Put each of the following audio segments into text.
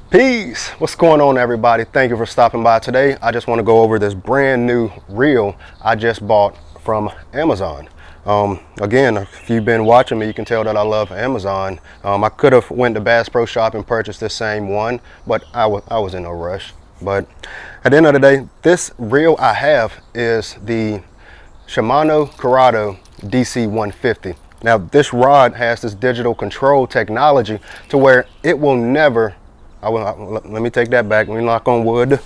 Peace. What's going on, everybody? Thank you for stopping by today. I just want to go over this brand new reel I just bought from Amazon. Again, if you've been watching me, you can tell that I love Amazon. I could have went to Bass Pro Shop and purchased the same one, but I was in no rush. But at the end of the day, this reel I have is the Shimano Curado DC 150. Now, this rod has this digital control technology to where it will never, let me take that back, let me knock on wood.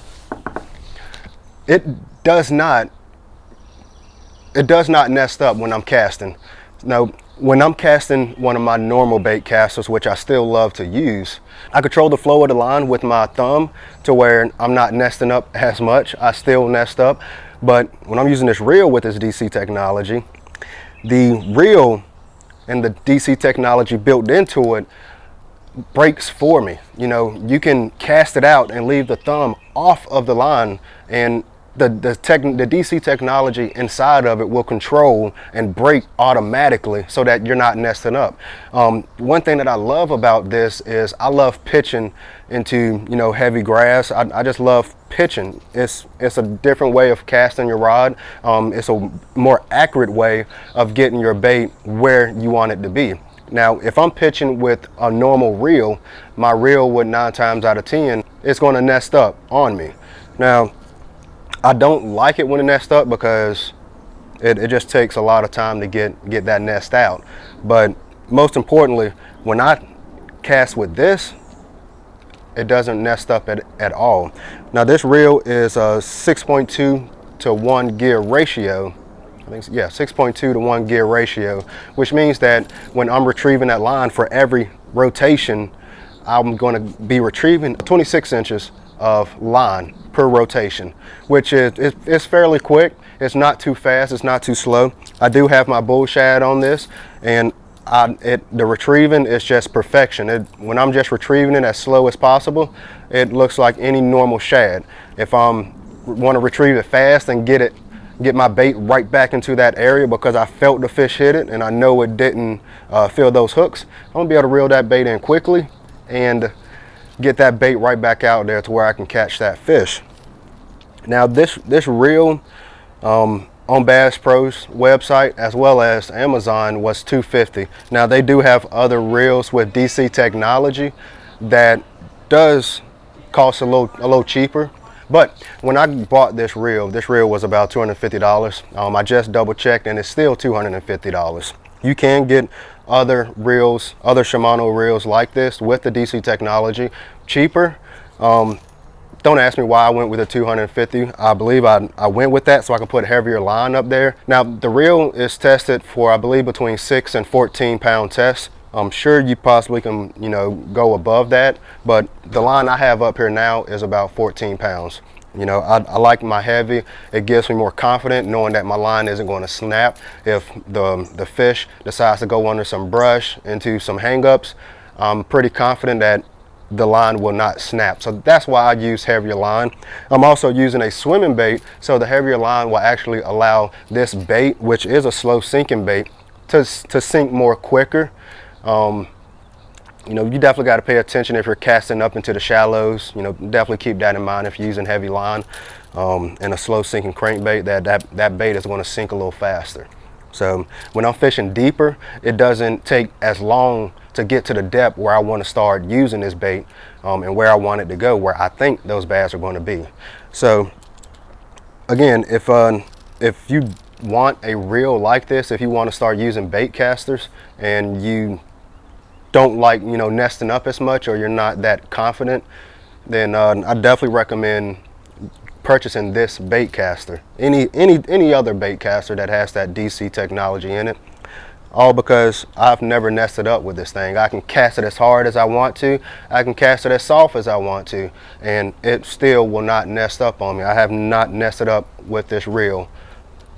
It does not nest up when I'm casting. Now, when I'm casting one of my normal bait casters, which I still love to use, I control the flow of the line with my thumb to where I'm not nesting up as much. I still nest up, but when I'm using this reel with this DC technology, the reel and the DC technology built into it breaks for me. You know, you can cast it out and leave the thumb off of the line, and the DC technology inside of it will control and break automatically so that you're not nesting up. One thing that I love about this is I love pitching into, you know, heavy grass. I just love pitching. It's a different way of casting your rod. It's a more accurate way of getting your bait where you want it to be. Now, if I'm pitching with a normal reel, my reel would 9 times out of 10, it's going to nest up on me. Now, I don't like it when it nests up because it just takes a lot of time to get that nest out. But most importantly, when I cast with this, it doesn't nest up at all. Now, this reel is a 6.2 to 1 gear ratio. I think, yeah, 6.2 to 1 gear ratio, which means that when I'm retrieving that line for every rotation, I'm going to be retrieving 26 inches of line per rotation, which is fairly quick. It's not too fast, it's not too slow. I do have my bull shad on this, and the retrieving is just perfection. When I'm just retrieving it as slow as possible, it looks like any normal shad. If I want to retrieve it fast and get my bait right back into that area because I felt the fish hit it and I know it didn't feel those hooks, I'm gonna be able to reel that bait in quickly and get that bait right back out there to where I can catch that fish. Now, this reel on Bass Pro's website as well as Amazon was $250. Now, they do have other reels with DC technology that does cost a little cheaper. But when I bought this reel was about $250. I just double checked and it's still $250. You can get other reels, other Shimano reels like this with the DC technology cheaper. Don't ask me why I went with a 250. I believe I went with that so I can put heavier line up there. Now, the reel is tested for, I believe, between 6 and 14 pound tests. I'm sure you possibly can, you know, go above that, but the line I have up here now is about 14 pounds. You know, I like my heavy. It gives me more confidence knowing that my line isn't going to snap if the fish decides to go under some brush into some hang-ups. I'm pretty confident that the line will not snap. So that's why I use heavier line. I'm also using a swimming bait, so the heavier line will actually allow this bait, which is a slow sinking bait, to sink more quicker. You know, you definitely got to pay attention if you're casting up into the shallows. You know, definitely keep that in mind if you're using heavy line and a slow sinking crankbait. That bait is going to sink a little faster. So when I'm fishing deeper, it doesn't take as long to get to the depth where I want to start using this bait and where I want it to go, where I think those bass are going to be. So again, if you want a reel like this, if you want to start using bait casters and you don't like, you know, nesting up as much, or you're not that confident, then I definitely recommend purchasing this bait caster. Any other bait caster that has that DC technology in it. All because I've never nested up with this thing. I can cast it as hard as I want to. I can cast it as soft as I want to, and it still will not nest up on me. I have not nested up with this reel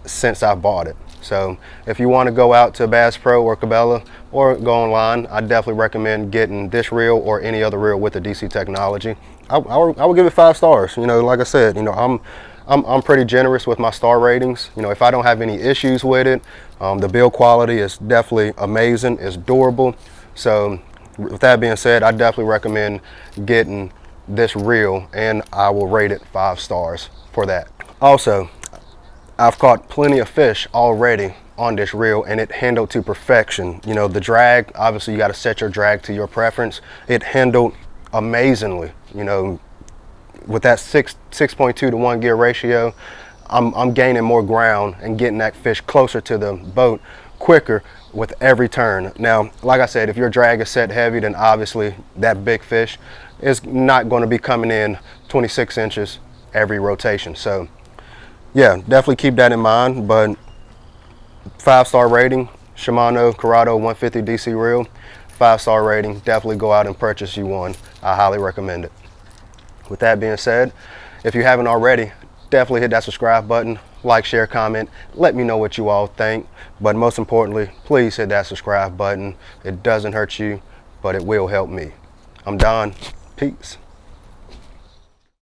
since I bought it. So if you want to go out to Bass Pro or Cabela or go online, I definitely recommend getting this reel or any other reel with the DC technology. I would give it 5 stars. You know, like I said, you know, I'm pretty generous with my star ratings. You know, if I don't have any issues with it, the build quality is definitely amazing. It's durable. So with that being said, I definitely recommend getting this reel, and I will rate it 5 stars for that. Also, I've caught plenty of fish already on this reel, and it handled to perfection. You know, the drag, obviously you got to set your drag to your preference. It handled amazingly. You know, with that 6.2 to 1 gear ratio, I'm gaining more ground and getting that fish closer to the boat quicker with every turn. Now, like I said, if your drag is set heavy, then obviously that big fish is not going to be coming in 26 inches every rotation. So yeah, definitely keep that in mind. But 5-star rating, Shimano Curado 150 DC reel, 5-star rating. Definitely go out and purchase you one. I highly recommend it. With that being said, if you haven't already, definitely hit that subscribe button, like, share, comment. Let me know what you all think. But most importantly, please hit that subscribe button. It doesn't hurt you, but it will help me. I'm Don. Peace.